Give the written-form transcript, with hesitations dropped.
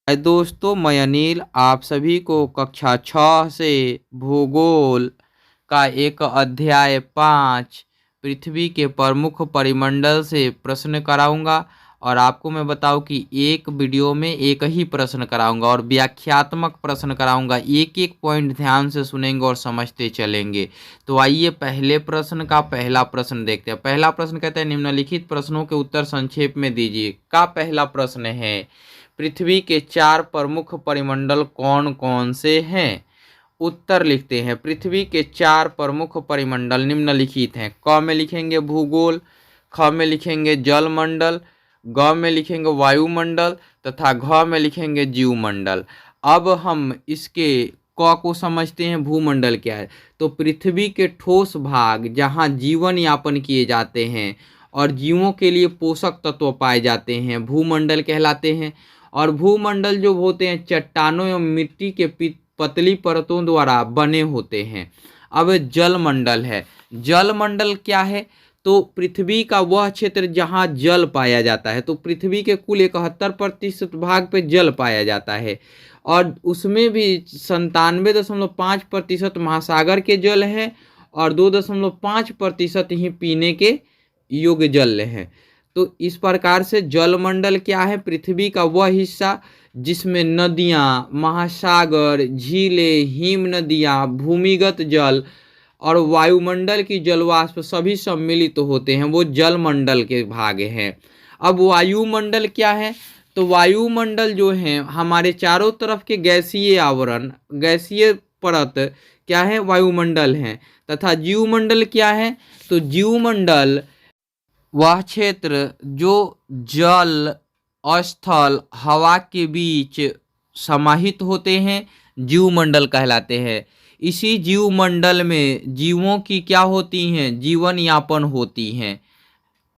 दोस्तों, मैं अनिल आप सभी को कक्षा 6 से भूगोल का एक अध्याय 5 पृथ्वी के प्रमुख परिमंडल से प्रश्न कराऊंगा। और आपको मैं बताऊं कि एक वीडियो में एक ही प्रश्न कराऊंगा और व्याख्यात्मक प्रश्न कराऊंगा। एक एक पॉइंट ध्यान से सुनेंगे और समझते चलेंगे। तो आइए पहले प्रश्न का पहला प्रश्न देखते हैं। पहला प्रश्न कहता है, निम्नलिखित प्रश्नों के उत्तर संक्षेप में दीजिए। का पहला प्रश्न है, पृथ्वी के 4 प्रमुख परिमंडल कौन कौन से हैं? उत्तर लिखते हैं। पृथ्वी के 4 प्रमुख परिमंडल निम्नलिखित हैं। क में लिखेंगे भूगोल, ख में लिखेंगे जलमंडल, ग में लिखेंगे वायुमंडल तथा घ में लिखेंगे जीवमंडल। अब हम इसके क को समझते हैं। भूमंडल क्या है? तो पृथ्वी के ठोस भाग जहाँ जीवन यापन किए जाते हैं और जीवों के लिए पोषक तत्व पाए जाते हैं, भूमंडल कहलाते हैं। और भूमंडल जो होते हैं चट्टानों एवं मिट्टी के पतली परतों द्वारा बने होते हैं। अब जलमंडल है। जलमंडल क्या है? तो पृथ्वी का वह क्षेत्र जहाँ जल पाया जाता है। तो पृथ्वी के कुल 71% भाग पे जल पाया जाता है और उसमें भी 97.5% महासागर के जल है और 2.5% ही पीने के योग्य जल है। तो इस प्रकार से जलमंडल क्या है? पृथ्वी का वह हिस्सा जिसमें नदियाँ, महासागर, झीलें, हिम नदियाँ, भूमिगत जल और वायुमंडल की जलवाष्प सभी सम्मिलित होते हैं, वो जलमंडल के भाग हैं। अब वायुमंडल क्या है? तो वायुमंडल जो है हमारे चारों तरफ के गैसीय आवरण, गैसीय परत क्या है? वायुमंडल है। तथा जीवमंडल क्या है? तो जीवमंडल वह क्षेत्र जो जल, स्थल, हवा के बीच समाहित होते हैं, जीवमंडल कहलाते हैं। इसी जीवमंडल में जीवों की क्या होती हैं? जीवन यापन होती हैं।